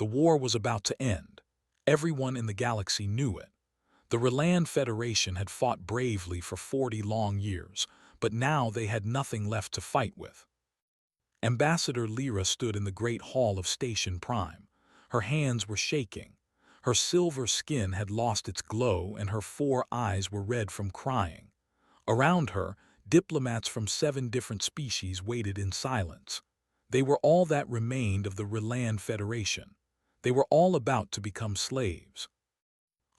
The war was about to end. Everyone in the galaxy knew it. The Reland Federation had fought bravely for 40 long years, but now they had nothing left to fight with. Ambassador Lyra stood in the great hall of Station Prime. Her hands were shaking. Her silver skin had lost its glow and her 4 eyes were red from crying. Around her, diplomats from 7 different species waited in silence. They were all that remained of the Reland Federation. They were all about to become slaves.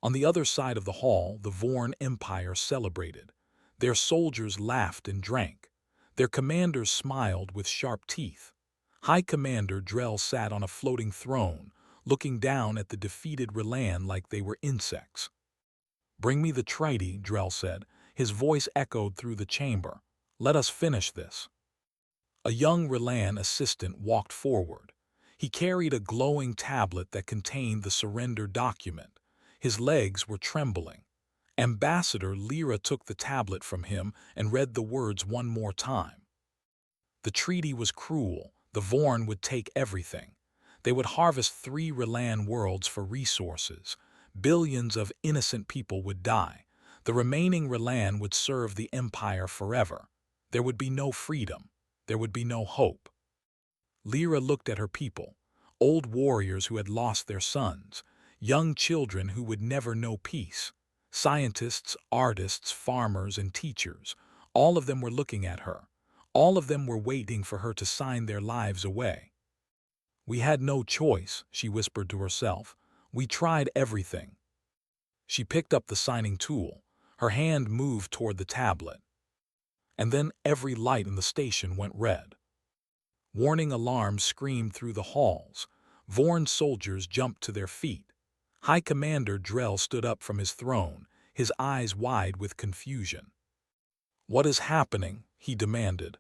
On the other side of the hall, the Vorn Empire celebrated. Their soldiers laughed and drank. Their commanders smiled with sharp teeth. High Commander Drell sat on a floating throne, looking down at the defeated Reland like they were insects. "Bring me the treaty," Drell said. His voice echoed through the chamber. "Let us finish this." A young Reland assistant walked forward. He carried a glowing tablet that contained the surrender document. His legs were trembling. Ambassador Lyra took the tablet from him and read the words one more time. The treaty was cruel. The Vorn would take everything. They would harvest 3 Reland worlds for resources. Billions of innocent people would die. The remaining Reland would serve the Empire forever. There would be no freedom. There would be no hope. Lyra looked at her people, old warriors who had lost their sons, young children who would never know peace. Scientists, artists, farmers, and teachers, all of them were looking at her. All of them were waiting for her to sign their lives away. "We had no choice," she whispered to herself. "We tried everything." She picked up the signing tool. Her hand moved toward the tablet. And then every light in the station went red. Warning alarms screamed through the halls. Vorn soldiers jumped to their feet. High Commander Drell stood up from his throne, his eyes wide with confusion. "What is happening?" he demanded.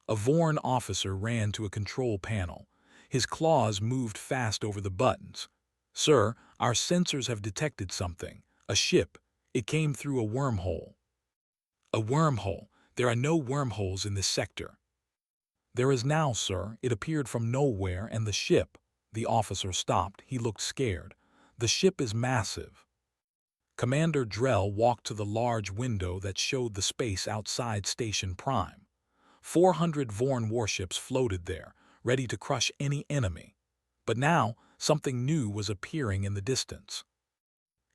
A Vorn officer ran to a control panel. His claws moved fast over the buttons. "Sir, our sensors have detected something. A ship. It came through a wormhole." "A wormhole? There are no wormholes in this sector." "There is now, sir. It appeared from nowhere, and the ship—" The officer stopped. He looked scared. "The ship is massive." Commander Drell walked to the large window that showed the space outside Station Prime. 400 Vorn warships floated there, ready to crush any enemy. But now, something new was appearing in the distance.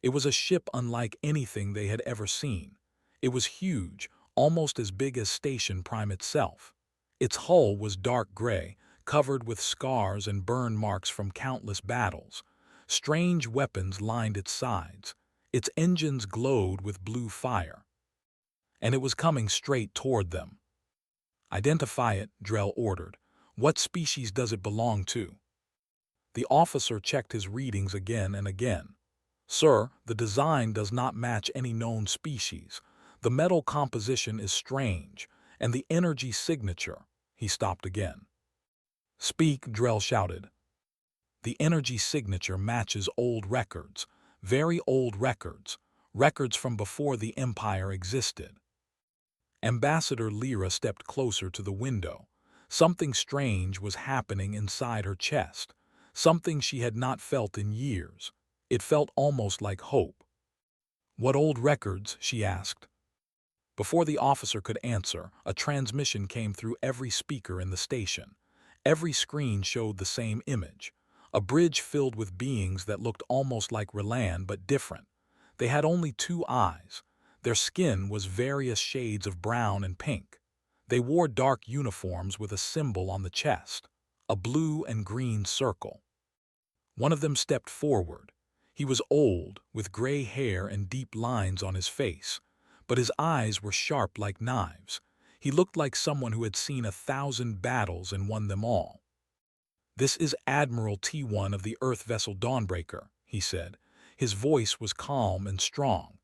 It was a ship unlike anything they had ever seen. It was huge, almost as big as Station Prime itself. Its hull was dark gray, covered with scars and burn marks from countless battles. Strange weapons lined its sides. Its engines glowed with blue fire. And it was coming straight toward them. "Identify it," Drell ordered. "What species does it belong to?" The officer checked his readings again and again. "Sir, the design does not match any known species. The metal composition is strange, and the energy signature—" He stopped again. "Speak," Drell shouted. "The energy signature matches old records, very old records, records from before the Empire existed." Ambassador Lyra stepped closer to the window. Something strange was happening inside her chest, something she had not felt in years. It felt almost like hope. "What old records?" she asked. Before the officer could answer, a transmission came through every speaker in the station. Every screen showed the same image. A bridge filled with beings that looked almost like Reland but different. They had only 2 eyes. Their skin was various shades of brown and pink. They wore dark uniforms with a symbol on the chest, a blue and green circle. One of them stepped forward. He was old, with gray hair and deep lines on his face, but his eyes were sharp like knives. He looked like someone who had seen 1,000 battles and won them all. "This is Admiral T1 of the Earth vessel Dawnbreaker," he said. His voice was calm and strong.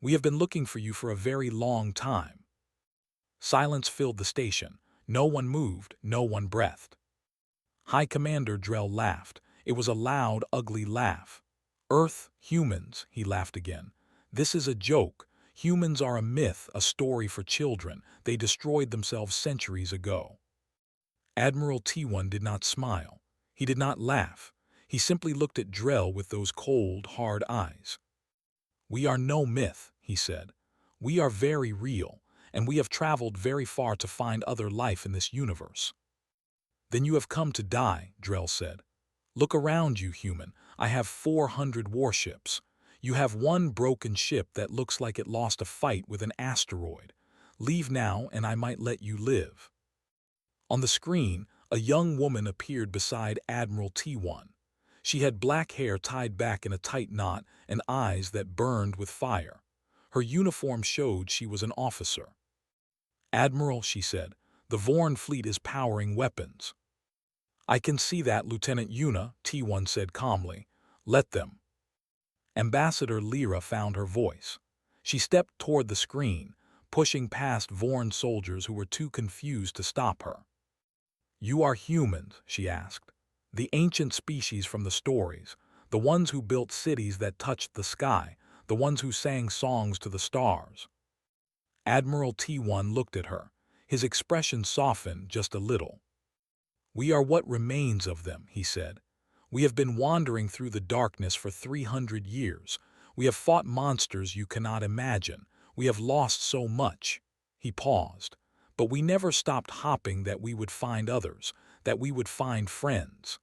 "We have been looking for you for a very long time." Silence filled the station. No one moved, no one breathed. High Commander Drell laughed. It was a loud, ugly laugh. "Earth, humans," he laughed again. "This is a joke. Humans are a myth, a story for children. They destroyed themselves centuries ago." Admiral T1 did not smile. He did not laugh. He simply looked at Drell with those cold, hard eyes. "We are no myth," he said. "We are very real, and we have traveled very far to find other life in this universe." "Then you have come to die," Drell said. "Look around you, human. I have 400 warships. You have one broken ship that looks like it lost a fight with an asteroid. Leave now and I might let you live." On the screen, a young woman appeared beside Admiral T1. She had black hair tied back in a tight knot and eyes that burned with fire. Her uniform showed she was an officer. "Admiral," she said, "the Vorn fleet is powering weapons." "I can see that, Lieutenant Yuna," T1 said calmly. "Let them." Ambassador Lyra found her voice. She stepped toward the screen, pushing past Vorn soldiers who were too confused to stop her. "You are humans?" she asked. "The ancient species from the stories, the ones who built cities that touched the sky, the ones who sang songs to the stars." Admiral T1 looked at her. His expression softened just a little. "We are what remains of them," he said. "We have been wandering through the darkness for 300 years. We have fought monsters you cannot imagine. We have lost so much." He paused. "But we never stopped hoping that we would find others, that we would find friends."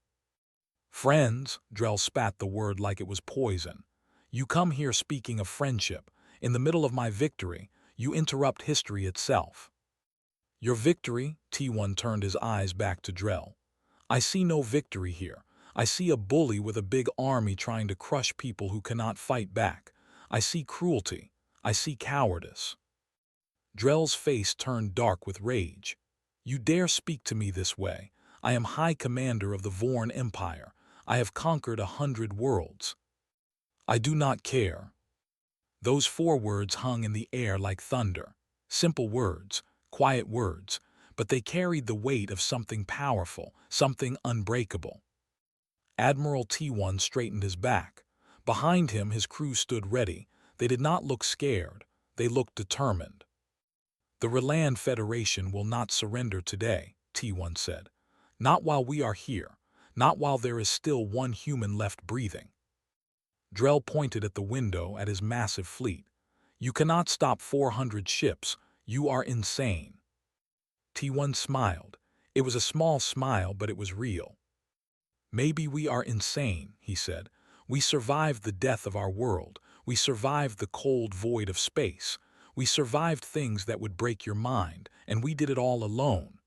"Friends?" Drell spat the word like it was poison. "You come here speaking of friendship. In the middle of my victory, you interrupt history itself." "Your victory?" T1 turned his eyes back to Drell. "I see no victory here. I see a bully with a big army trying to crush people who cannot fight back. I see cruelty. I see cowardice." Drell's face turned dark with rage. "You dare speak to me this way? I am High Commander of the Vorn Empire. I have conquered 100 worlds." "I do not care." Those 4 words hung in the air like thunder. Simple words, quiet words, but they carried the weight of something powerful, something unbreakable. Admiral T1 straightened his back. Behind him his crew stood ready. They did not look scared. They looked determined. "The Reland Federation will not surrender today," T1 said. "Not while we are here. Not while there is still one human left breathing." Drell pointed at the window at his massive fleet. "You cannot stop 400 ships. You are insane." T1 smiled. It was a small smile, but it was real. "Maybe we are insane," he said. "We survived the death of our world. We survived the cold void of space. We survived things that would break your mind, and we did it all alone."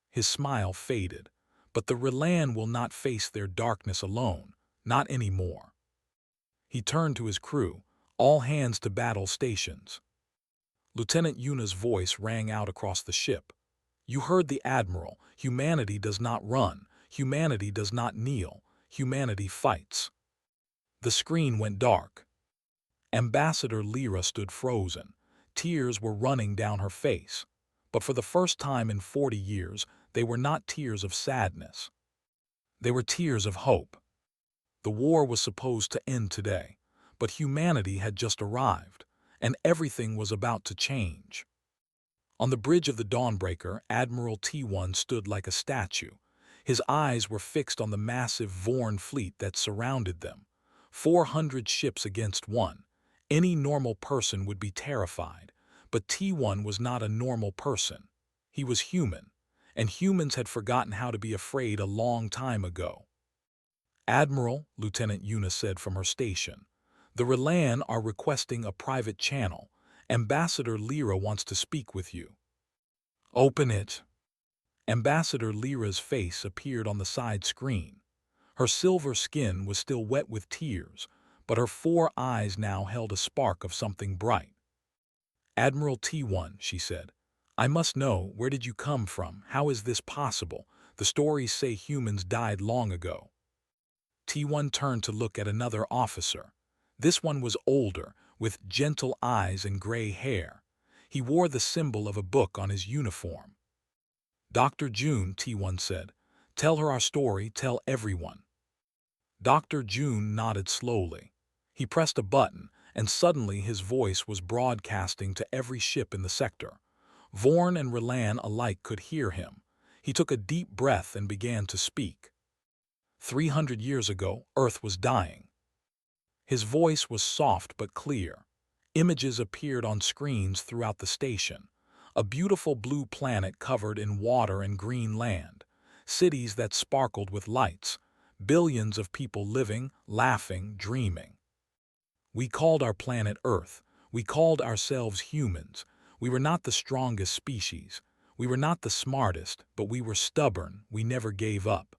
His smile faded. "But the Relan will not face their darkness alone. Not anymore." He turned to his crew. "All hands to battle stations." Lieutenant Yuna's voice rang out across the ship. "You heard the Admiral. Humanity does not run. Humanity does not kneel. Humanity fights." The screen went dark. Ambassador Lyra stood frozen. Tears were running down her face. But for the first time in 40 years, they were not tears of sadness. They were tears of hope. The war was supposed to end today, but humanity had just arrived, and everything was about to change. On the bridge of the Dawnbreaker, Admiral T1 stood like a statue. His eyes were fixed on the massive Vorn fleet that surrounded them. 400 ships against one. Any normal person would be terrified, but T1 was not a normal person. He was human, and humans had forgotten how to be afraid a long time ago. "Admiral," Lieutenant Yuna said from her station, "the Relan are requesting a private channel. Ambassador Lyra wants to speak with you." "Open it." Ambassador Lyra's face appeared on the side screen. Her silver skin was still wet with tears, but her 4 eyes now held a spark of something bright. "Admiral T1," she said, "I must know, where did you come from? How is this possible? The stories say humans died long ago." T1 turned to look at another officer. This one was older, with gentle eyes and gray hair. He wore the symbol of a book on his uniform. "Dr. June," T1 said, "tell her our story, tell everyone." Dr. June nodded slowly. He pressed a button, and suddenly his voice was broadcasting to every ship in the sector. Vorn and Relan alike could hear him. He took a deep breath and began to speak. 300 years ago, Earth was dying. His voice was soft but clear. Images appeared on screens throughout the station. A beautiful blue planet covered in water and green land. Cities that sparkled with lights. Billions of people living, laughing, dreaming. We called our planet Earth. We called ourselves humans. We were not the strongest species. We were not the smartest, but we were stubborn. We never gave up.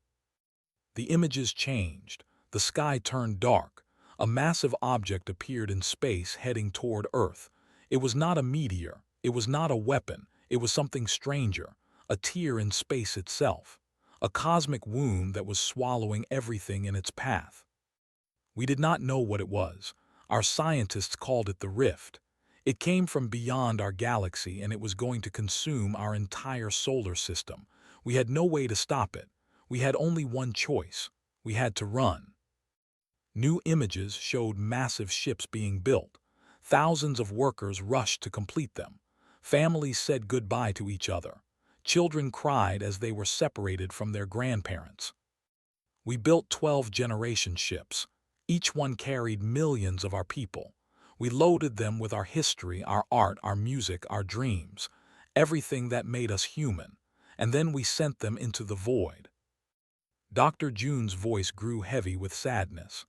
The images changed. The sky turned dark. A massive object appeared in space heading toward Earth. It was not a meteor. It was not a weapon. It was something stranger. A tear in space itself. A cosmic wound that was swallowing everything in its path. We did not know what it was. Our scientists called it the Rift. It came from beyond our galaxy and it was going to consume our entire solar system. We had no way to stop it. We had only one choice. We had to run. New images showed massive ships being built. Thousands of workers rushed to complete them. Families said goodbye to each other. Children cried as they were separated from their grandparents. We built 12 generation ships. Each one carried millions of our people. We loaded them with our history, our art, our music, our dreams, everything that made us human, and then we sent them into the void. Dr. June's voice grew heavy with sadness.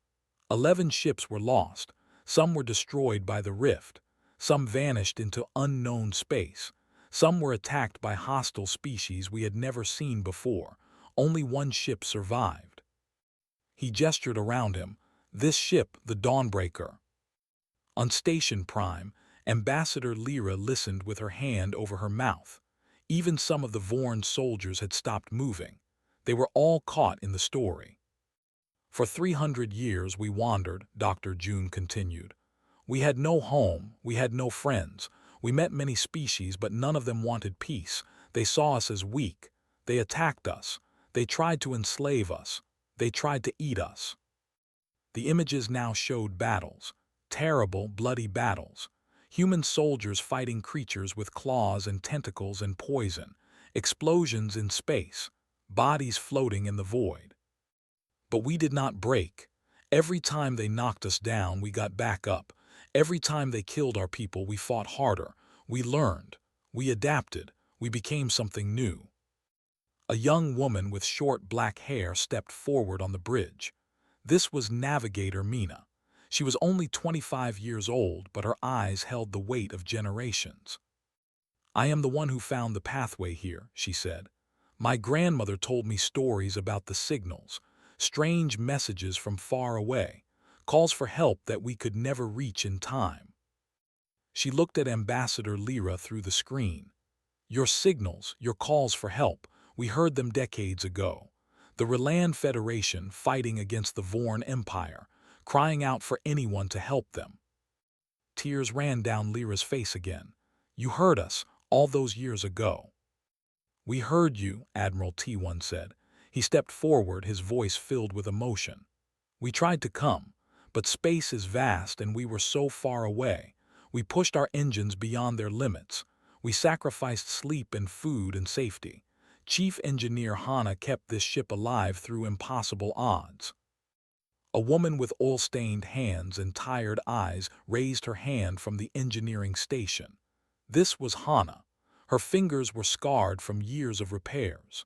11 ships were lost. Some were destroyed by the rift. Some vanished into unknown space. Some were attacked by hostile species we had never seen before. Only one ship survived. He gestured around him. This ship, the Dawnbreaker. On Station Prime, Ambassador Lyra listened with her hand over her mouth. Even some of the Vorn soldiers had stopped moving. They were all caught in the story. For 300 years we wandered, Dr. June continued. We had no home, we had no friends. We met many species, but none of them wanted peace. They saw us as weak. They attacked us. They tried to enslave us. They tried to eat us. The images now showed battles. Terrible, bloody battles. Human soldiers fighting creatures with claws and tentacles and poison. Explosions in space. Bodies floating in the void. But we did not break. Every time they knocked us down, we got back up. Every time they killed our people, we fought harder. We learned. We adapted. We became something new. A young woman with short black hair stepped forward on the bridge. This was Navigator Mina. She was only 25 years old, but her eyes held the weight of generations. I am the one who found the pathway here, she said. My grandmother told me stories about the signals, strange messages from far away, calls for help that we could never reach in time. She looked at Ambassador Lyra through the screen. Your signals, your calls for help, we heard them decades ago. The Reland Federation fighting against the Vorn Empire, crying out for anyone to help them. Tears ran down Lyra's face again. You heard us, all those years ago. We heard you, Admiral T1 said. He stepped forward, his voice filled with emotion. We tried to come, but space is vast and we were so far away. We pushed our engines beyond their limits. We sacrificed sleep and food and safety. Chief Engineer Hana kept this ship alive through impossible odds. A woman with oil-stained hands and tired eyes raised her hand from the engineering station. This was Hana. Her fingers were scarred from years of repairs.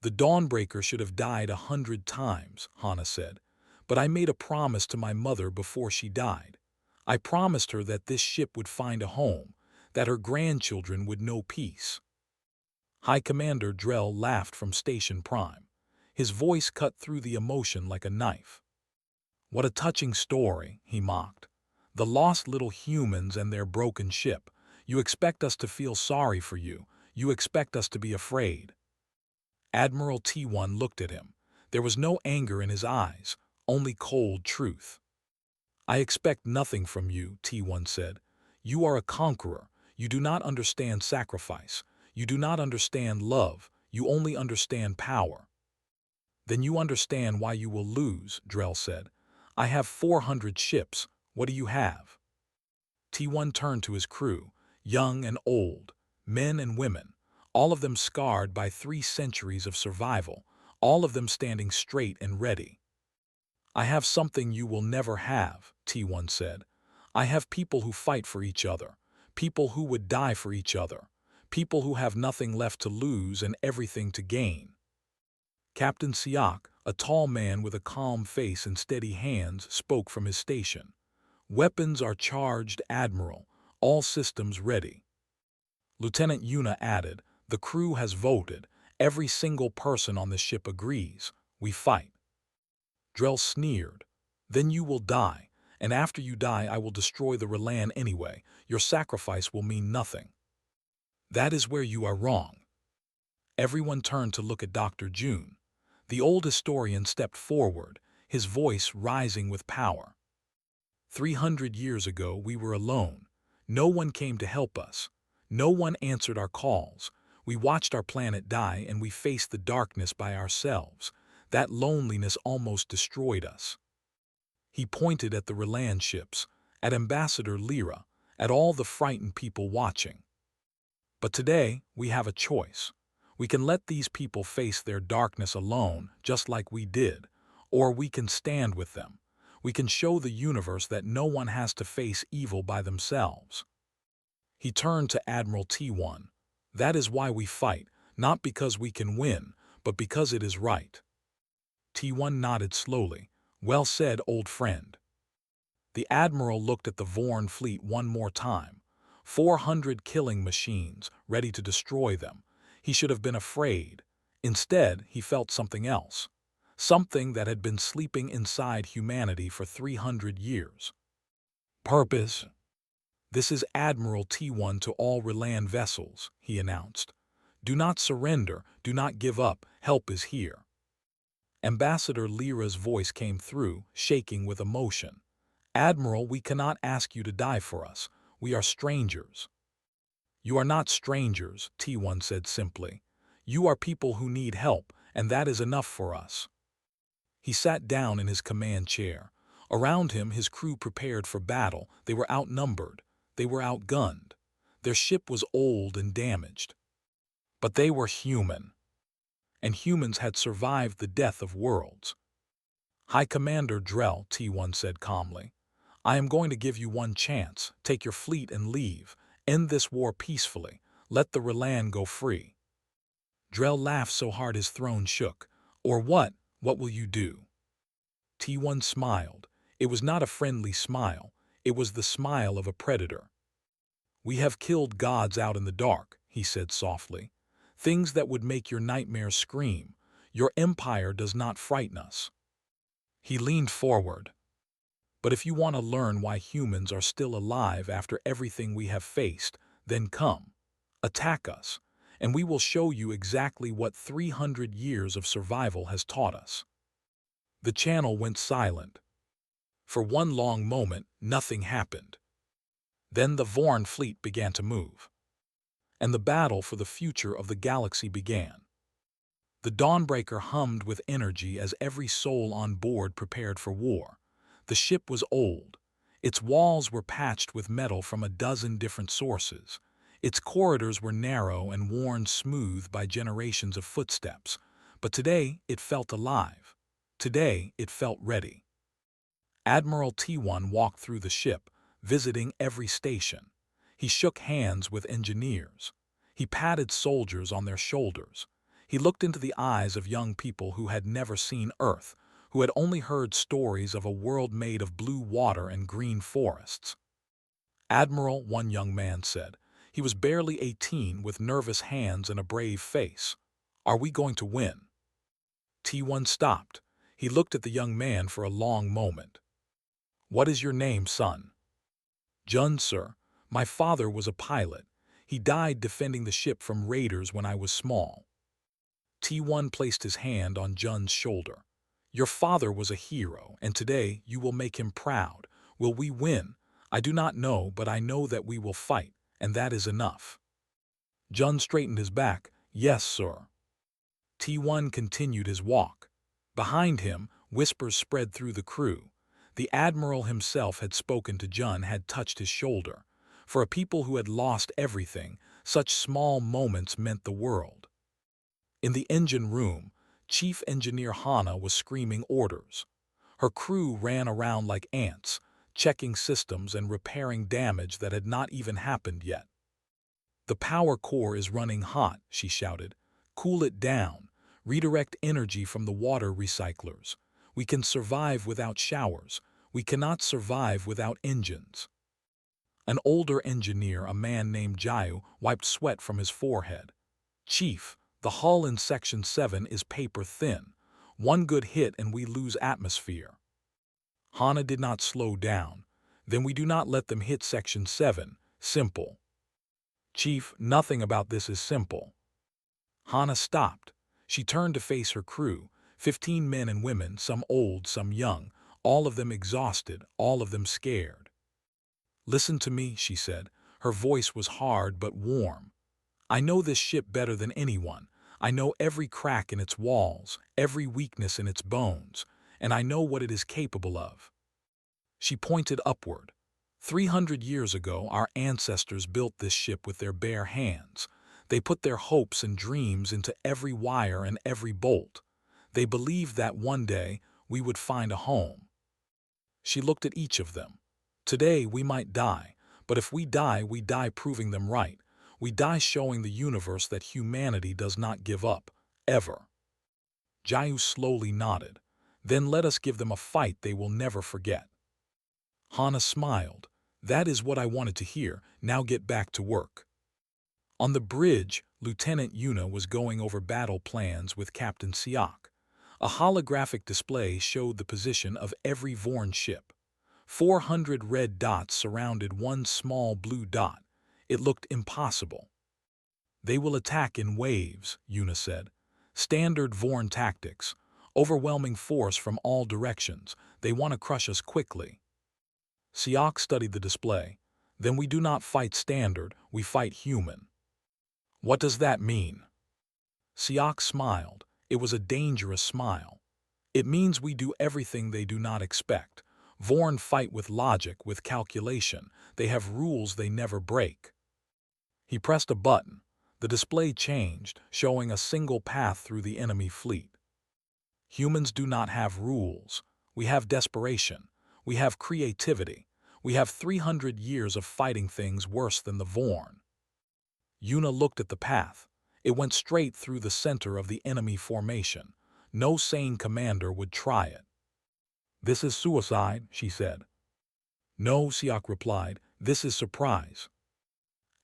The Dawnbreaker should have died 100 times, Hana said, but I made a promise to my mother before she died. I promised her that this ship would find a home, that her grandchildren would know peace. High Commander Drell laughed from Station Prime. His voice cut through the emotion like a knife. What a touching story, he mocked. The lost little humans and their broken ship. You expect us to feel sorry for you. You expect us to be afraid. Admiral T1 looked at him. There was no anger in his eyes, only cold truth. I expect nothing from you, T1 said. You are a conqueror. You do not understand sacrifice. You do not understand love. You only understand power. Then you understand why you will lose, Drell said. I have 400 ships. What do you have? T1 turned to his crew, young and old, men and women, all of them scarred by 3 centuries of survival, all of them standing straight and ready. "I have something you will never have," T1 said. "I have people who fight for each other, people who would die for each other, people who have nothing left to lose and everything to gain." Captain Siak, a tall man with a calm face and steady hands, spoke from his station. "Weapons are charged, Admiral. All systems ready." Lieutenant Yuna added, "The crew has voted. Every single person on the ship agrees. We fight." Drell sneered. "Then you will die, and after you die I will destroy the Relan anyway. Your sacrifice will mean nothing." "That is where you are wrong." Everyone turned to look at Dr. June. The old historian stepped forward, his voice rising with power. 300 years ago we were alone. No one came to help us. No one answered our calls. We watched our planet die and we faced the darkness by ourselves. That loneliness almost destroyed us." He pointed at the Relan ships, at Ambassador Lyra, at all the frightened people watching. "But today we have a choice. We can let these people face their darkness alone, just like we did, or we can stand with them. We can show the universe that no one has to face evil by themselves." He turned to Admiral T1. "That is why we fight, not because we can win, but because it is right." T1 nodded slowly. "Well said, old friend." The Admiral looked at the Vorn fleet one more time. 400 killing machines, ready to destroy them. He should have been afraid. Instead, he felt something else. Something that had been sleeping inside humanity for 300 years. "Purpose." "This is Admiral T1 to all Relan vessels," he announced. "Do not surrender, do not give up, help is here." Ambassador Lyra's voice came through, shaking with emotion. "Admiral, we cannot ask you to die for us. We are strangers." "You are not strangers," T1 said simply. "You are people who need help, and that is enough for us." He sat down in his command chair. Around him, his crew prepared for battle. They were outnumbered. They were outgunned. Their ship was old and damaged. But they were human. And humans had survived the death of worlds. "High Commander Drell," T1 said calmly, "I am going to give you one chance. Take your fleet and leave. End this war peacefully. Let the Relan go free." Drell laughed so hard his throne shook. "Or what? What will you do?" T1 smiled. It was not a friendly smile. It was the smile of a predator. "We have killed gods out in the dark," he said softly. "Things that would make your nightmares scream. Your empire does not frighten us." He leaned forward. "But if you want to learn why humans are still alive after everything we have faced, then come. Attack us, and we will show you exactly what 300 years of survival has taught us." The channel went silent. For one long moment, nothing happened. Then the Vorn fleet began to move. And the battle for the future of the galaxy began. The Dawnbreaker hummed with energy as every soul on board prepared for war. The ship was old. Its walls were patched with metal from a dozen different sources. Its corridors were narrow and worn smooth by generations of footsteps. But today it felt alive. Today it felt ready. Admiral T1 walked through the ship, visiting every station. He shook hands with engineers. He patted soldiers on their shoulders. He looked into the eyes of young people who had never seen Earth, who had only heard stories of a world made of blue water and green forests. "Admiral," one young man said. He was barely 18 with nervous hands and a brave face. "Are we going to win?" T1 stopped. He looked at the young man for a long moment. "What is your name, son?" "Jun, sir. My father was a pilot. He died defending the ship from raiders when I was small." T1 placed his hand on Jun's shoulder. "Your father was a hero, and today you will make him proud. Will we win? I do not know, but I know that we will fight, and that is enough." Jun straightened his back. "Yes, sir." T1 continued his walk. Behind him, whispers spread through the crew. The Admiral himself had spoken to Jun, had touched his shoulder. For a people who had lost everything, such small moments meant the world. In the engine room, Chief Engineer Hana was screaming orders. Her crew ran around like ants, checking systems and repairing damage that had not even happened yet. "The power core is running hot," she shouted. "Cool it down. Redirect energy from the water recyclers. We can survive without showers. We cannot survive without engines." An older engineer, a man named Jayu, wiped sweat from his forehead. "Chief, the hull in Section 7 is paper thin. One good hit and we lose atmosphere." Hana did not slow down. "Then we do not let them hit Section 7. Simple." "Chief, nothing about this is simple." Hana stopped. She turned to face her crew, 15 men and women, some old, some young, all of them exhausted, all of them scared. "Listen to me," she said. Her voice was hard but warm. "I know this ship better than anyone. I know every crack in its walls, every weakness in its bones, and I know what it is capable of." She pointed upward. 300 years ago, our ancestors built this ship with their bare hands. They put their hopes and dreams into every wire and every bolt. They believed that one day we would find a home. She looked at each of them. "Today we might die, but if we die proving them right. We die showing the universe that humanity does not give up, ever." Jayu slowly nodded. "Then let us give them a fight they will never forget." Hana smiled. "That is what I wanted to hear. Now get back to work." On the bridge, Lieutenant Yuna was going over battle plans with Captain Siak. A holographic display showed the position of every Vorn ship. 400 red dots surrounded one small blue dot. It looked impossible. "They will attack in waves," Yuna said. "Standard Vorn tactics. Overwhelming force from all directions. They want to crush us quickly." Siak studied the display. "Then we do not fight standard, we fight human." "What does that mean?" Siak smiled. It was a dangerous smile. "It means we do everything they do not expect. Vorn fight with logic, with calculation. They have rules they never break." He pressed a button. The display changed, showing a single path through the enemy fleet. "Humans do not have rules. We have desperation. We have creativity. We have 300 years of fighting things worse than the Vorn." Yuna looked at the path. It went straight through the center of the enemy formation. No sane commander would try it. "This is suicide," she said. "No," Siak replied. "This is surprise."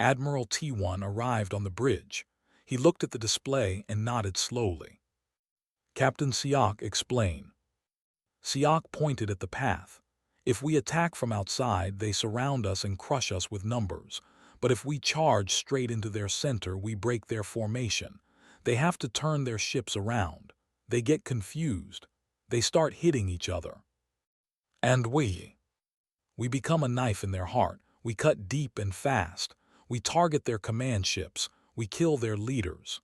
Admiral T1 arrived on the bridge. He looked at the display and nodded slowly. "Captain Siak, explain." Siak pointed at the path. "If we attack from outside, they surround us and crush us with numbers. But if we charge straight into their center, we break their formation. They have to turn their ships around. They get confused. They start hitting each other. And we become a knife in their heart. We cut deep and fast. We target their command ships. We kill their leaders."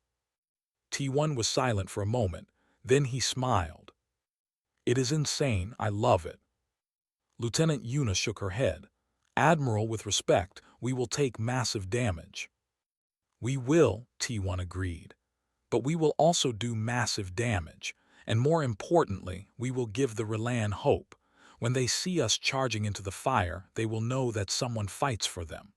T1 was silent for a moment. Then he smiled. "It is insane. I love it." Lieutenant Yuna shook her head. "Admiral, with respect, we will take massive damage." "We will," T1 agreed. "But we will also do massive damage. And more importantly, we will give the Relan hope. When they see us charging into the fire, they will know that someone fights for them."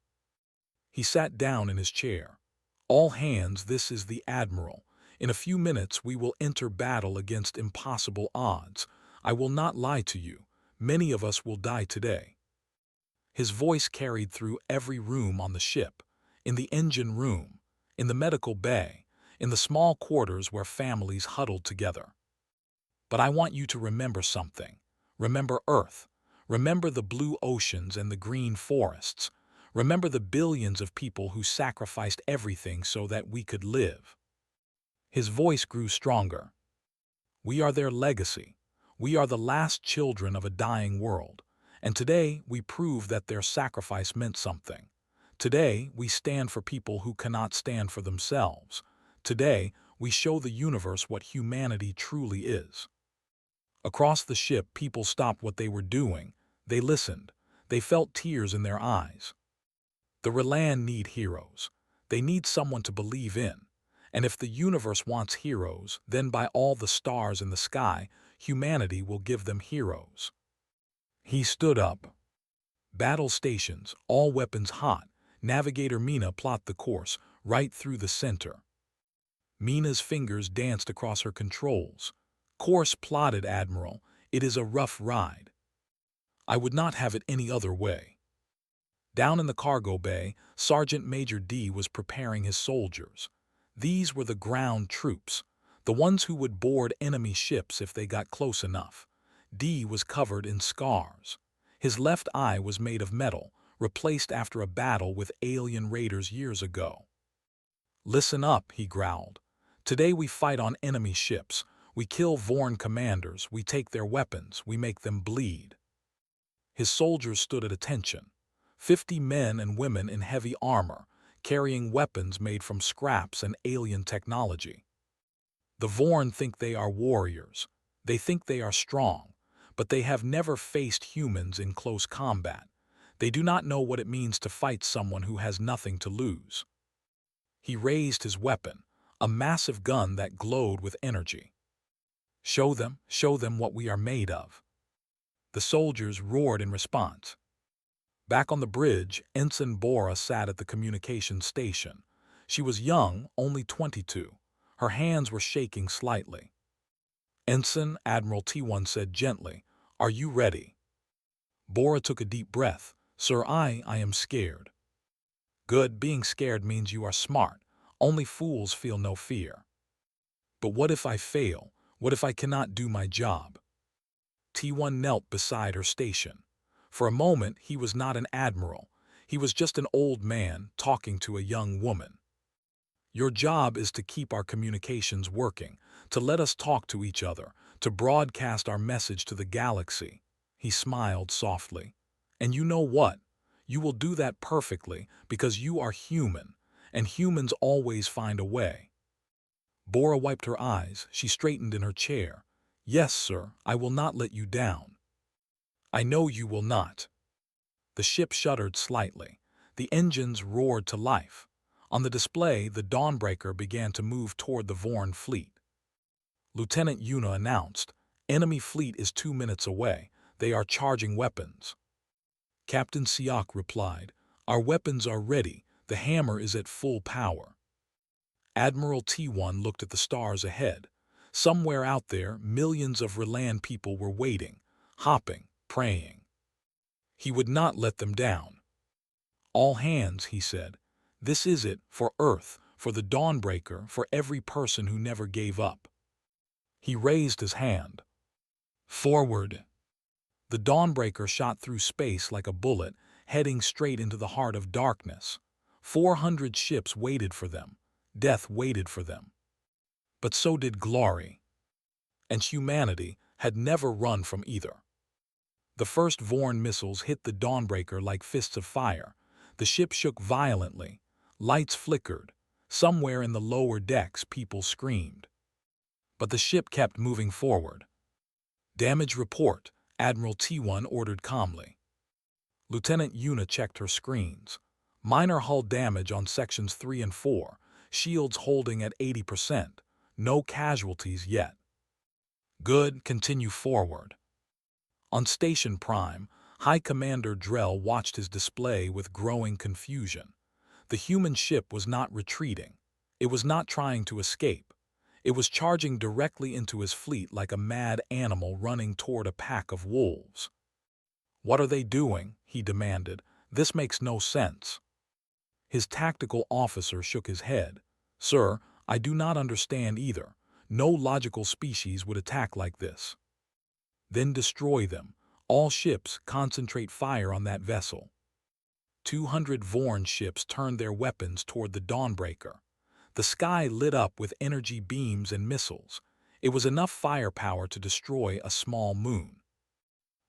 He sat down in his chair. "All hands, this is the Admiral. In a few minutes we will enter battle against impossible odds. I will not lie to you. Many of us will die today." His voice carried through every room on the ship, in the engine room, in the medical bay, in the small quarters where families huddled together. "But I want you to remember something. Remember Earth. Remember the blue oceans and the green forests. Remember the billions of people who sacrificed everything so that we could live." His voice grew stronger. "We are their legacy. We are the last children of a dying world. And today we prove that their sacrifice meant something. Today we stand for people who cannot stand for themselves. Today we show the universe what humanity truly is." Across the ship, people stopped what they were doing. They listened. They felt tears in their eyes. The Relan need heroes. They need someone to believe in. And if the universe wants heroes, then by all the stars in the sky, humanity will give them heroes. He stood up. Battle stations, all weapons hot. Navigator Mina plot the course, right through the center. Mina's fingers danced across her controls. Course plotted, Admiral. It is a rough ride. I would not have it any other way. Down in the cargo bay, Sergeant Major D was preparing his soldiers. These were the ground troops, the ones who would board enemy ships if they got close enough. D was covered in scars. His left eye was made of metal, replaced after a battle with alien raiders years ago. "Listen up," he growled. "Today we fight on enemy ships. We kill Vorn commanders, we take their weapons, we make them bleed." His soldiers stood at attention. 50 men and women in heavy armor, carrying weapons made from scraps and alien technology. The Vorn think they are warriors. They think they are strong, but they have never faced humans in close combat. They do not know what it means to fight someone who has nothing to lose. He raised his weapon, a massive gun that glowed with energy. Show them what we are made of." The soldiers roared in response. Back on the bridge, Ensign Bora sat at the communications station. She was young, only 22. Her hands were shaking slightly. "Ensign," Admiral T1 said gently, "are you ready?" Bora took a deep breath. "Sir, I am scared." "Good, being scared means you are smart. Only fools feel no fear." "But what if I fail? What if I cannot do my job?" T1 knelt beside her station. For a moment, he was not an admiral. He was just an old man talking to a young woman. "Your job is to keep our communications working, to let us talk to each other, to broadcast our message to the galaxy." He smiled softly. "And you know what? You will do that perfectly because you are human, and humans always find a way." Bora wiped her eyes. She straightened in her chair. "Yes, sir, I will not let you down." "I know you will not." The ship shuddered slightly. The engines roared to life. On the display, the Dawnbreaker began to move toward the Vorn fleet. Lieutenant Yuna announced, "Enemy fleet is 2 minutes away. They are charging weapons." Captain Siak replied, "Our weapons are ready. The hammer is at full power." Admiral T1 looked at the stars ahead. Somewhere out there, millions of Relan people were waiting, hopping, praying. He would not let them down. "All hands," he said. "This is it, for Earth, for the Dawnbreaker, for every person who never gave up." He raised his hand. "Forward." The Dawnbreaker shot through space like a bullet, heading straight into the heart of darkness. 400 ships waited for them. Death waited for them. But so did glory. And humanity had never run from either. The first Vorn missiles hit the Dawnbreaker like fists of fire. The ship shook violently. Lights flickered. Somewhere in the lower decks, people screamed. But the ship kept moving forward. "Damage report," Admiral T1 ordered calmly. Lieutenant Yuna checked her screens. "Minor hull damage on sections 3 and 4. Shields holding at 80%. No casualties yet." "Good, continue forward." On Station Prime, High Commander Drell watched his display with growing confusion. The human ship was not retreating. It was not trying to escape. It was charging directly into his fleet like a mad animal running toward a pack of wolves. "What are they doing?" he demanded. "This makes no sense." His tactical officer shook his head. "Sir, I do not understand either. No logical species would attack like this." "Then destroy them. All ships, concentrate fire on that vessel." 200 Vorn ships turned their weapons toward the Dawnbreaker. The sky lit up with energy beams and missiles. It was enough firepower to destroy a small moon.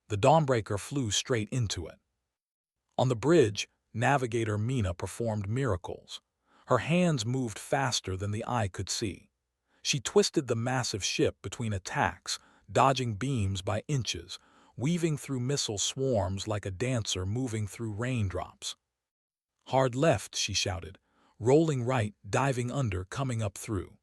The Dawnbreaker flew straight into it. On the bridge, Navigator Mina performed miracles. Her hands moved faster than the eye could see. She twisted the massive ship between attacks, dodging beams by inches, weaving through missile swarms like a dancer moving through raindrops. "Hard left," she shouted. rolling right, diving under, coming up through.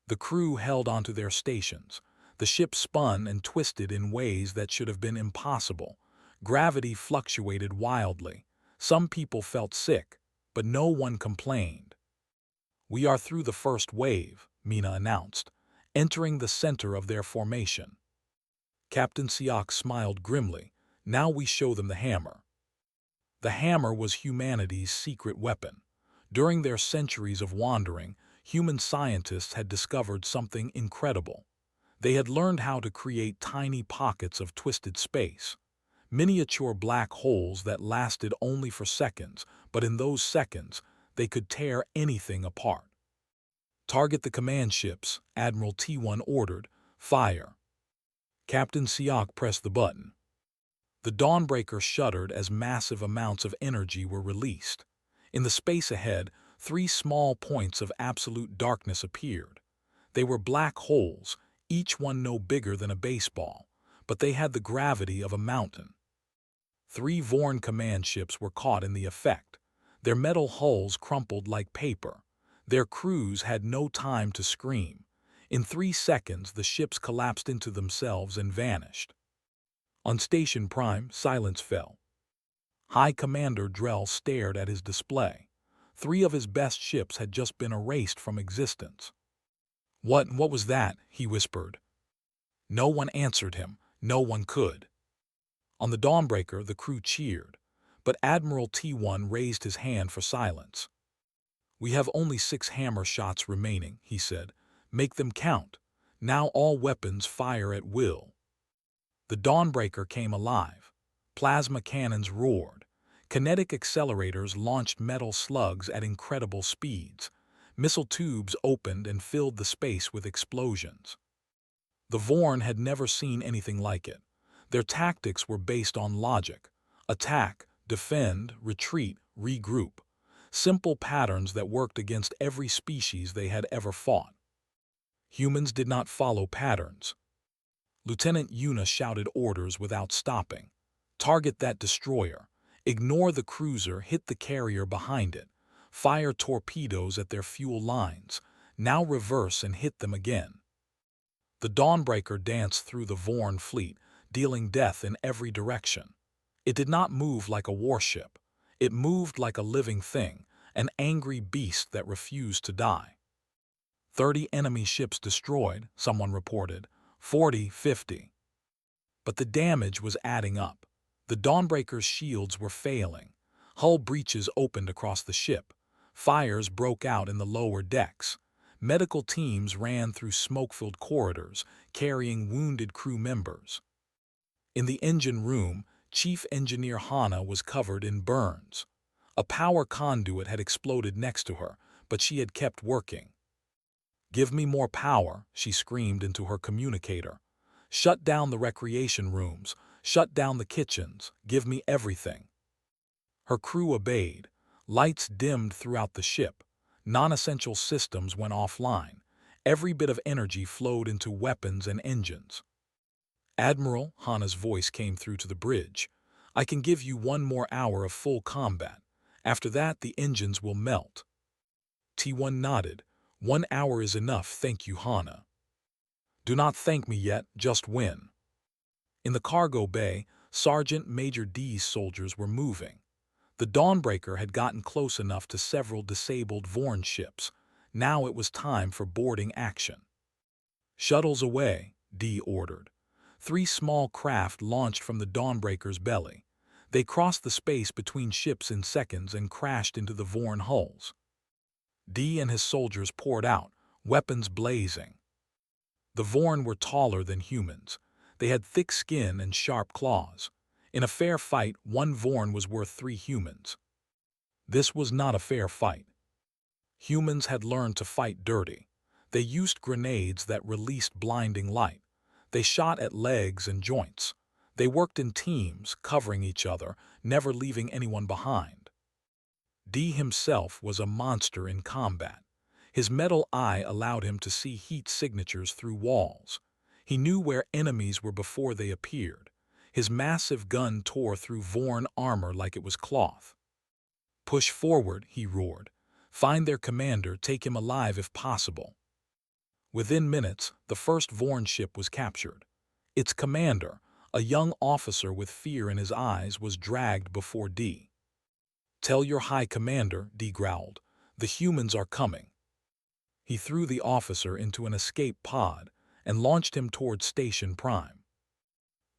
The crew held onto their stations. The ship spun and twisted in ways that should have been impossible. Gravity fluctuated wildly. Some people felt sick, but no one complained. "We are through the first wave," Mina announced, entering the center of their formation. Captain Siak smiled grimly. "Now we show them the hammer." The hammer was humanity's secret weapon. During their centuries of wandering, human scientists had discovered something incredible. They had learned how to create tiny pockets of twisted space, miniature black holes that lasted only for seconds, but in those seconds, they could tear anything apart. "Target the command ships," Admiral T1 ordered. "Fire." Captain Siak pressed the button. The Dawnbreaker shuddered as massive amounts of energy were released. In the space ahead, 3 small points of absolute darkness appeared. They were black holes, each one no bigger than a baseball, but they had the gravity of a mountain. 3 Vorn command ships were caught in the effect. Their metal hulls crumpled like paper. Their crews had no time to scream. In 3 seconds, the ships collapsed into themselves and vanished. On Station Prime, silence fell. High Commander Drell stared at his display. 3 of his best ships had just been erased from existence. What was that?" he whispered. No one answered him. No one could. On the Dawnbreaker, the crew cheered, but Admiral T1 raised his hand for silence. "We have only 6 hammer shots remaining," he said. "Make them count. Now all weapons fire at will." The Dawnbreaker came alive. Plasma cannons roared. Kinetic accelerators launched metal slugs at incredible speeds. Missile tubes opened and filled the space with explosions. The Vorn had never seen anything like it. Their tactics were based on logic: attack, defend, retreat, regroup. Simple patterns that worked against every species they had ever fought. Humans did not follow patterns. Lieutenant Yuna shouted orders without stopping. "Target that destroyer. Ignore the cruiser, hit the carrier behind it. Fire torpedoes at their fuel lines. Now reverse and hit them again." The Dawnbreaker danced through the Vorn fleet, dealing death in every direction. It did not move like a warship. It moved like a living thing, an angry beast that refused to die. 30 enemy ships destroyed, someone reported. 40, 50. But the damage was adding up. The Dawnbreaker's shields were failing. Hull breaches opened across the ship. Fires broke out in the lower decks. Medical teams ran through smoke-filled corridors, carrying wounded crew members. In the engine room, Chief Engineer Hana was covered in burns. A power conduit had exploded next to her, but she had kept working. "Give me more power," she screamed into her communicator. "Shut down the recreation rooms. Shut down the kitchens. Give me everything." Her crew obeyed. Lights dimmed throughout the ship. Non-essential systems went offline. Every bit of energy flowed into weapons and engines. "Admiral," Hana's voice came through to the bridge, "I can give you 1 more hour of full combat. After that, the engines will melt." T1 nodded. "1 hour is enough, thank you, Hana." "Do not thank me yet, just win." In the cargo bay, Sergeant Major D's soldiers were moving. The Dawnbreaker had gotten close enough to several disabled Vorn ships. Now it was time for boarding action. "Shuttles away," D ordered. 3 small craft launched from the Dawnbreaker's belly. They crossed the space between ships in seconds and crashed into the Vorn hulls. D and his soldiers poured out, weapons blazing. The Vorn were taller than humans. They had thick skin and sharp claws. In a fair fight, 1 Vorn was worth 3 humans. This was not a fair fight. Humans had learned to fight dirty. They used grenades that released blinding light. They shot at legs and joints. They worked in teams, covering each other, never leaving anyone behind. D himself was a monster in combat. His metal eye allowed him to see heat signatures through walls. He knew where enemies were before they appeared. His massive gun tore through Vorn armor like it was cloth. "Push forward," he roared. Find their commander, take him alive if possible. Within minutes, the first Vorn ship was captured. Its commander, a young officer with fear in his eyes, was dragged before D. "Tell your high commander," D growled. "The humans are coming." He threw the officer into an escape pod and launched him towards Station Prime.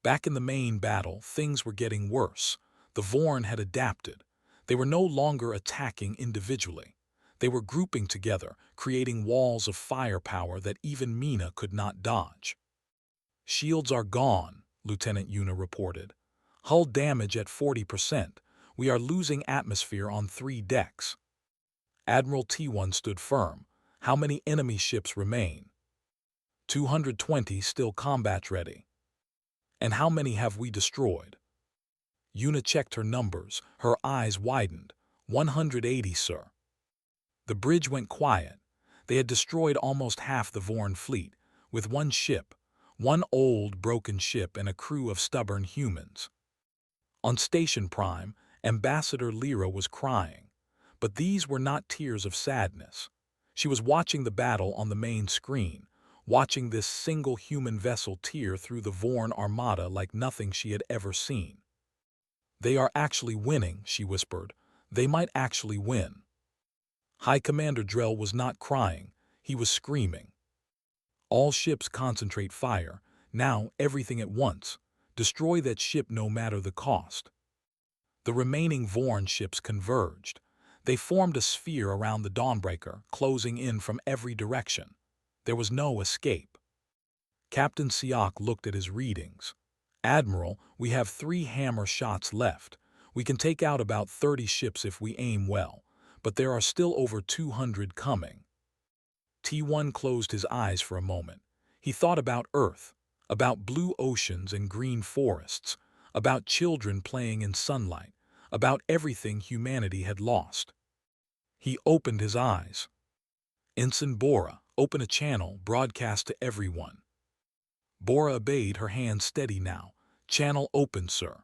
Back in the main battle, things were getting worse. The Vorn had adapted. They were no longer attacking individually. They were grouping together, creating walls of firepower that even Mina could not dodge. "Shields are gone," Lieutenant Yuna reported. "Hull damage at 40%. We are losing atmosphere on 3 decks. Admiral T1 stood firm. "How many enemy ships remain?" 220 still combat ready. "And how many have we destroyed?" Yuna checked her numbers. Her eyes widened. 180, sir." The bridge went quiet. They had destroyed almost half the Vorn fleet, with one ship, one old, broken ship and a crew of stubborn humans. On Station Prime, Ambassador Lyra was crying. But these were not tears of sadness. She was watching the battle on the main screen, watching this single human vessel tear through the Vorn armada like nothing she had ever seen. "They are actually winning," she whispered. "They might actually win." High Commander Drell was not crying. He was screaming. "All ships concentrate fire. Now, everything at once. Destroy that ship no matter the cost." The remaining Vorn ships converged. They formed a sphere around the Dawnbreaker, closing in from every direction. There was no escape. Captain Siak looked at his readings. "Admiral, we have 3 hammer shots left. We can take out about 30 ships if we aim well, but there are still over 200 coming." T1 closed his eyes for a moment. He thought about Earth, about blue oceans and green forests, about children playing in sunlight, about everything humanity had lost. He opened his eyes. "Ensign Bora, open a channel, broadcast to everyone." Bora obeyed, her hand steady now. "Channel open, sir."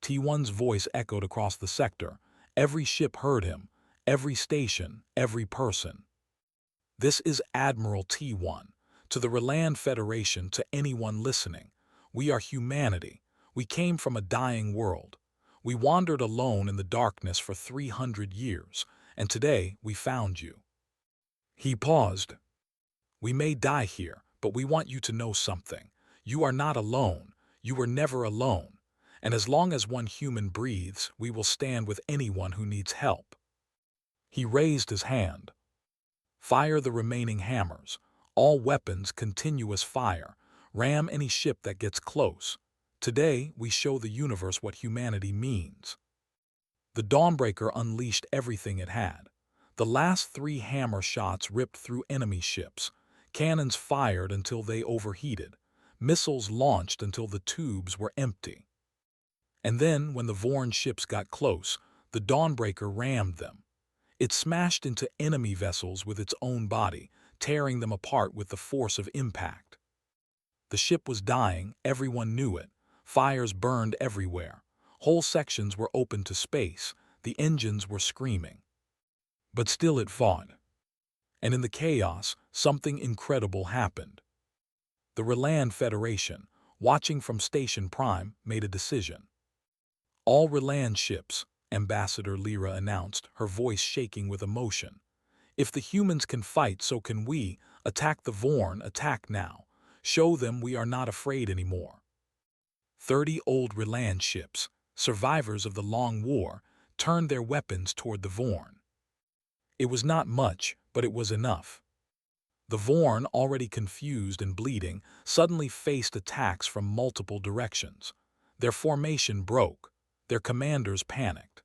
T1's voice echoed across the sector. Every ship heard him, every station, every person. "This is Admiral T1. To the Reland Federation, to anyone listening. We are humanity. We came from a dying world. We wandered alone in the darkness for 300 years, and today we found you." He paused. "We may die here, but we want you to know something. You are not alone. You were never alone. And as long as one human breathes, we will stand with anyone who needs help." He raised his hand. "Fire the remaining hammers. All weapons, continuous fire. Ram any ship that gets close. Today, we show the universe what humanity means." The Dawnbreaker unleashed everything it had. The last 3 hammer shots ripped through enemy ships. Cannons fired until they overheated. Missiles launched until the tubes were empty. And then, when the Vorn ships got close, the Dawnbreaker rammed them. It smashed into enemy vessels with its own body, tearing them apart with the force of impact. The ship was dying, everyone knew it. Fires burned everywhere. Whole sections were open to space. The engines were screaming. But still it fought. And in the chaos, something incredible happened. The Reland Federation, watching from Station Prime, made a decision. "All Reland ships," Ambassador Lyra announced, her voice shaking with emotion. "If the humans can fight, so can we. Attack the Vorn, attack now. Show them we are not afraid anymore." 30 old Reland ships, survivors of the Long War, turned their weapons toward the Vorn. It was not much, but it was enough. The Vorn, already confused and bleeding, suddenly faced attacks from multiple directions. Their formation broke. Their commanders panicked.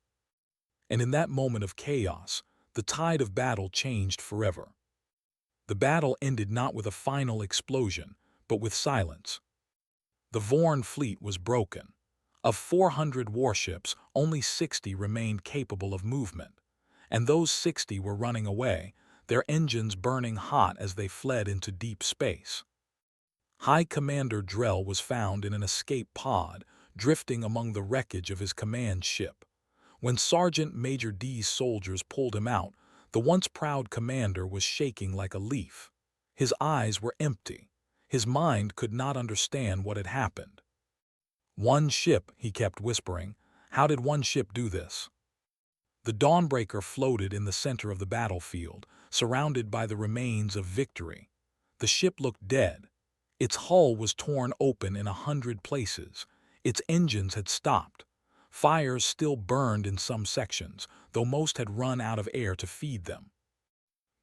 And in that moment of chaos, the tide of battle changed forever. The battle ended not with a final explosion, but with silence. The Vorn fleet was broken. Of 400 warships, only 60 remained capable of movement. And those 60 were running away, their engines burning hot as they fled into deep space. High Commander Drell was found in an escape pod, drifting among the wreckage of his command ship. When Sergeant Major D's soldiers pulled him out, The once proud commander was shaking like a leaf. His eyes were empty. His mind could not understand what had happened. "One ship," he kept whispering. "How did one ship do this?" The Dawnbreaker floated in the center of the battlefield, surrounded by the remains of victory. The ship looked dead. Its hull was torn open in 100 places. Its engines had stopped. Fires still burned in some sections, though most had run out of air to feed them.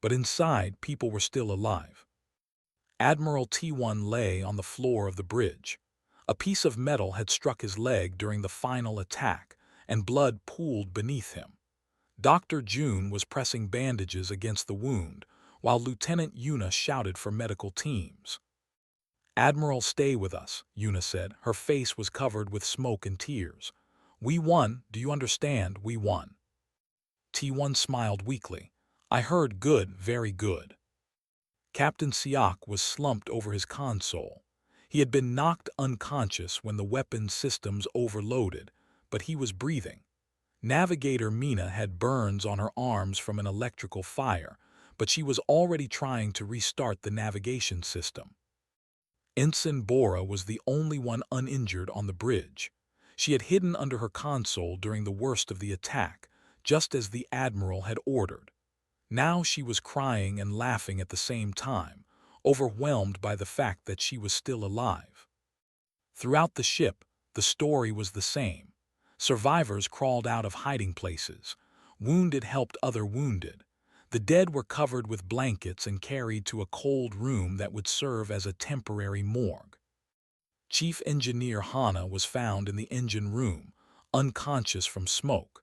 But inside, people were still alive. Admiral T1 lay on the floor of the bridge. A piece of metal had struck his leg during the final attack, and blood pooled beneath him. Dr. June was pressing bandages against the wound, while Lieutenant Yuna shouted for medical teams. "Admiral, stay with us," Yuna said. Her face was covered with smoke and tears. "We won, do you understand? We won." T1 smiled weakly. "I heard good, very good." Captain Siak was slumped over his console. He had been knocked unconscious when the weapons systems overloaded, but he was breathing. Navigator Mina had burns on her arms from an electrical fire, but she was already trying to restart the navigation system. Ensign Bora was the only one uninjured on the bridge. She had hidden under her console during the worst of the attack, just as the Admiral had ordered. Now she was crying and laughing at the same time, overwhelmed by the fact that she was still alive. Throughout the ship, the story was the same. Survivors crawled out of hiding places. Wounded helped other wounded. The dead were covered with blankets and carried to a cold room that would serve as a temporary morgue. Chief Engineer Hana was found in the engine room, unconscious from smoke.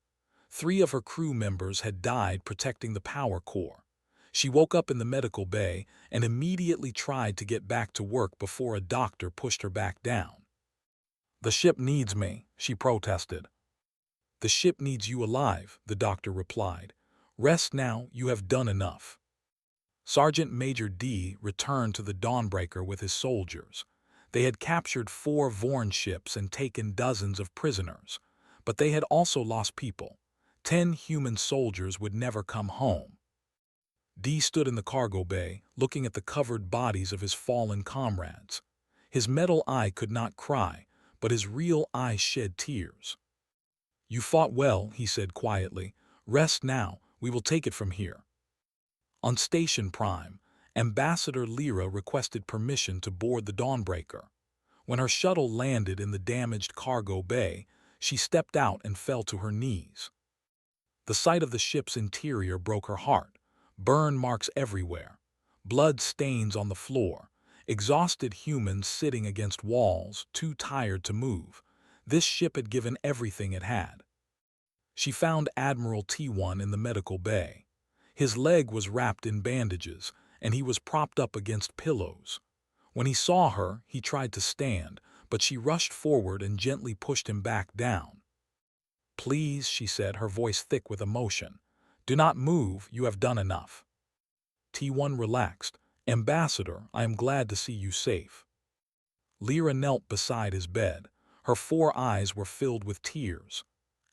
3 of her crew members had died protecting the power core. She woke up in the medical bay and immediately tried to get back to work before a doctor pushed her back down. "The ship needs me," she protested. "The ship needs you alive," the doctor replied. "Rest now, you have done enough." Sergeant Major D returned to the Dawnbreaker with his soldiers. They had captured 4 Vorn ships and taken dozens of prisoners. But they had also lost people. 10 human soldiers would never come home. D stood in the cargo bay, looking at the covered bodies of his fallen comrades. His metal eye could not cry, but his real eye shed tears. "You fought well," he said quietly. "Rest now, we will take it from here." On Station Prime, Ambassador Lyra requested permission to board the Dawnbreaker. When her shuttle landed in the damaged cargo bay, she stepped out and fell to her knees. The sight of the ship's interior broke her heart. Burn marks everywhere, blood stains on the floor, exhausted humans sitting against walls, too tired to move. This ship had given everything it had. She found Admiral T1 in the medical bay. His leg was wrapped in bandages, and he was propped up against pillows. When he saw her, he tried to stand, but she rushed forward and gently pushed him back down. "Please," she said, her voice thick with emotion. "Do not move, you have done enough." T1 relaxed. "Ambassador, I am glad to see you safe." Lyra knelt beside his bed. Her 4 eyes were filled with tears.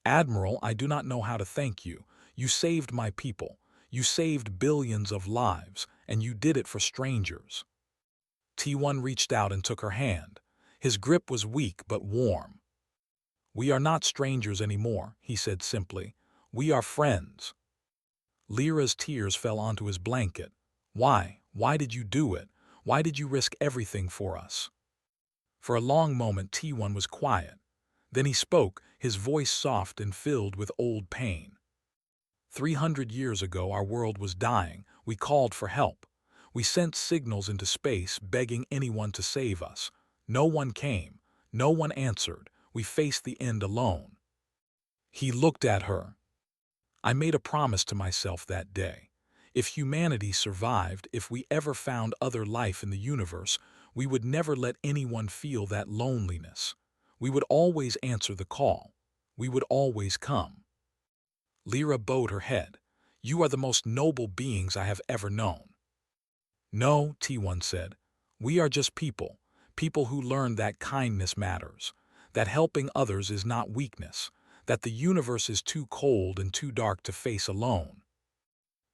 "Admiral, I do not know how to thank you. You saved my people. You saved billions of lives, and you did it for strangers." T1 reached out and took her hand. His grip was weak but warm. "We are not strangers anymore," he said simply. "We are friends." Lyra's tears fell onto his blanket. "Why? Why did you do it? Why did you risk everything for us?" For a long moment T1 was quiet. Then he spoke, his voice soft and filled with old pain. 300 years ago our world was dying. We called for help. We sent signals into space begging anyone to save us. No one came. No one answered. We faced the end alone. He looked at her. "I made a promise to myself that day. If humanity survived, if we ever found other life in the universe, we would never let anyone feel that loneliness. We would always answer the call. We would always come." Lyra bowed her head. "You are the most noble beings I have ever known." "No," T1 said. "We are just people. People who learned that kindness matters. That helping others is not weakness. That the universe is too cold and too dark to face alone."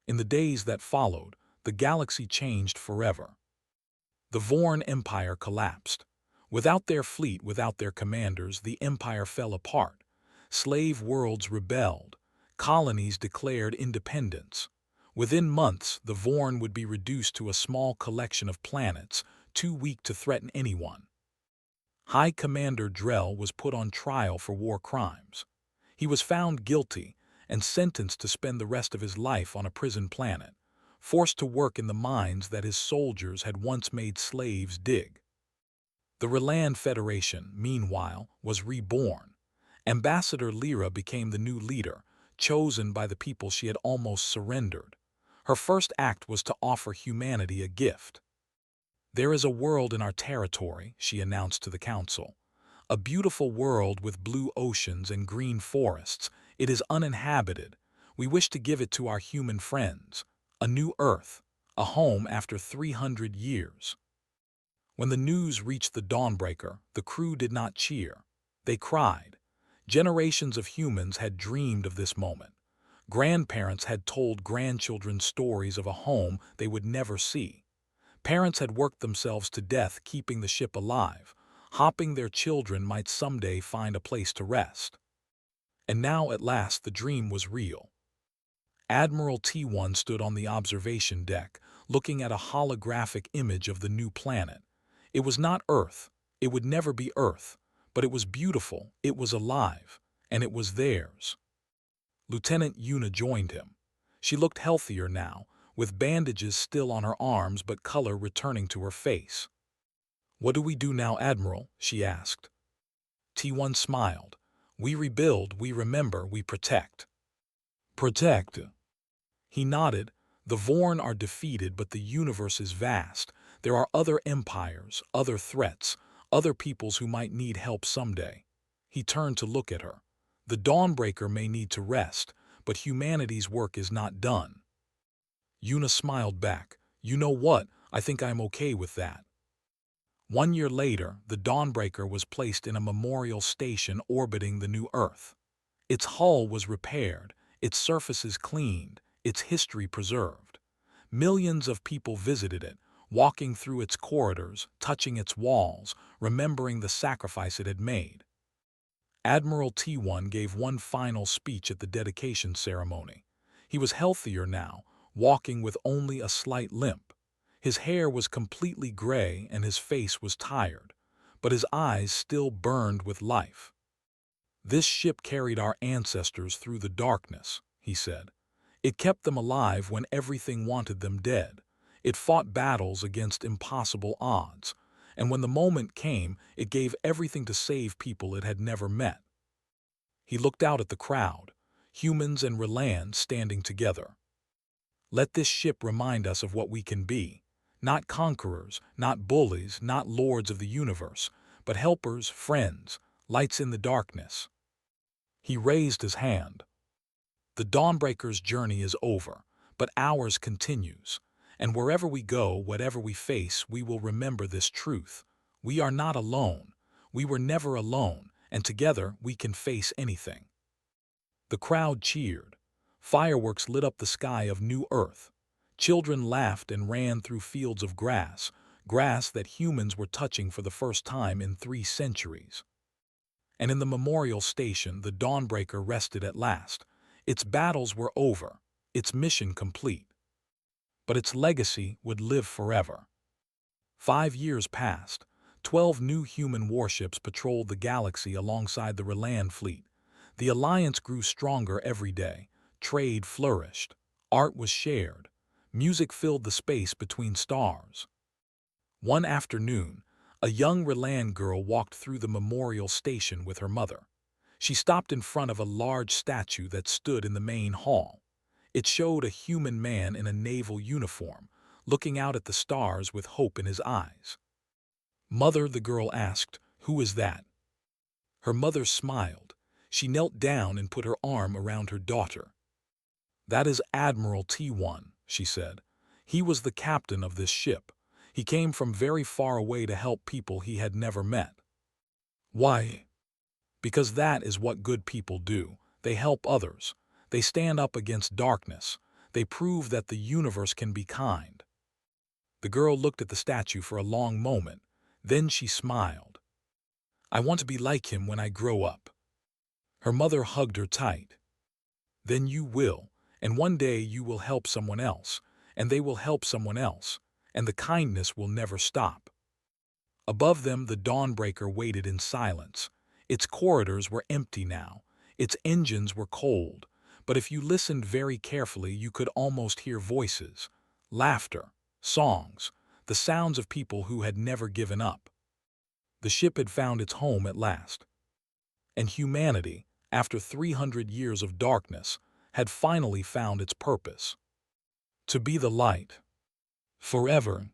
In the days that followed, the galaxy changed forever. The Vorn Empire collapsed. Without their fleet, without their commanders, the empire fell apart. Slave worlds rebelled. Colonies declared independence. Within months, the Vorn would be reduced to a small collection of planets, too weak to threaten anyone. High Commander Drell was put on trial for war crimes. He was found guilty and sentenced to spend the rest of his life on a prison planet, forced to work in the mines that his soldiers had once made slaves dig. The Reland Federation, meanwhile, was reborn. Ambassador Lyra became the new leader, chosen by the people she had almost surrendered. Her first act was to offer humanity a gift. "There is a world in our territory," she announced to the council. "A beautiful world with blue oceans and green forests. It is uninhabited. We wish to give it to our human friends. A new Earth, a home after 300 years. When the news reached the Dawnbreaker, the crew did not cheer. They cried. Generations of humans had dreamed of this moment. Grandparents had told grandchildren stories of a home they would never see. Parents had worked themselves to death keeping the ship alive, hoping their children might someday find a place to rest. And now, at last, the dream was real. Admiral T1 stood on the observation deck, looking at a holographic image of the new planet. It was not Earth. It would never be Earth. But it was beautiful, it was alive, and it was theirs. Lieutenant Yuna joined him. She looked healthier now, with bandages still on her arms but color returning to her face. "What do we do now, Admiral?" she asked. T1 smiled. "We rebuild, we remember, we protect." "Protect?" He nodded. "The Vorn are defeated, but the universe is vast. There are other empires, other threats, other peoples who might need help someday." He turned to look at her. "The Dawnbreaker may need to rest, but humanity's work is not done." Yuna smiled back. "You know what? I think I'm okay with that." 1 year later, the Dawnbreaker was placed in a memorial station orbiting the new Earth. Its hull was repaired, its surfaces cleaned, its history preserved. Millions of people visited it, walking through its corridors, touching its walls, remembering the sacrifice it had made. Admiral T1 gave one final speech at the dedication ceremony. He was healthier now, walking with only a slight limp. His hair was completely gray and his face was tired, but his eyes still burned with life. "This ship carried our ancestors through the darkness," he said. "It kept them alive when everything wanted them dead. It fought battles against impossible odds, and when the moment came, it gave everything to save people it had never met." He looked out at the crowd, humans and Reland standing together. "Let this ship remind us of what we can be. Not conquerors, not bullies, not lords of the universe, but helpers, friends, lights in the darkness." He raised his hand. "The Dawnbreaker's journey is over, but ours continues. And wherever we go, whatever we face, we will remember this truth. We are not alone. We were never alone, and together we can face anything." The crowd cheered. Fireworks lit up the sky of New Earth. Children laughed and ran through fields of grass, grass that humans were touching for the first time in 3 centuries. And in the memorial station, the Dawnbreaker rested at last. Its battles were over, its mission complete. But its legacy would live forever. 5 years passed. 12 new human warships patrolled the galaxy alongside the Reland fleet. The alliance grew stronger every day. Trade flourished. Art was shared. Music filled the space between stars. One afternoon, a young Reland girl walked through the memorial station with her mother. She stopped in front of a large statue that stood in the main hall. It showed a human man in a naval uniform, looking out at the stars with hope in his eyes. "Mother," the girl asked, "who is that?" Her mother smiled. She knelt down and put her arm around her daughter. "That is Admiral T1, she said. "He was the captain of this ship. He came from very far away to help people he had never met." "Why?" "Because that is what good people do. They help others. They stand up against darkness. They prove that the universe can be kind. The girl looked at the statue for a long moment. Then she smiled. I want to be like him when I grow up. Her mother hugged her tight. Then you will, and one day you will help someone else, and they will help someone else, and the kindness will never stop. Above them, the Dawnbreaker waited in silence. Its corridors were empty now. Its engines were cold. But if you listened very carefully, you could almost hear voices, laughter, songs, the sounds of people who had never given up. The ship had found its home at last. And humanity, after 300 years of darkness, had finally found its purpose. To be the light. Forever,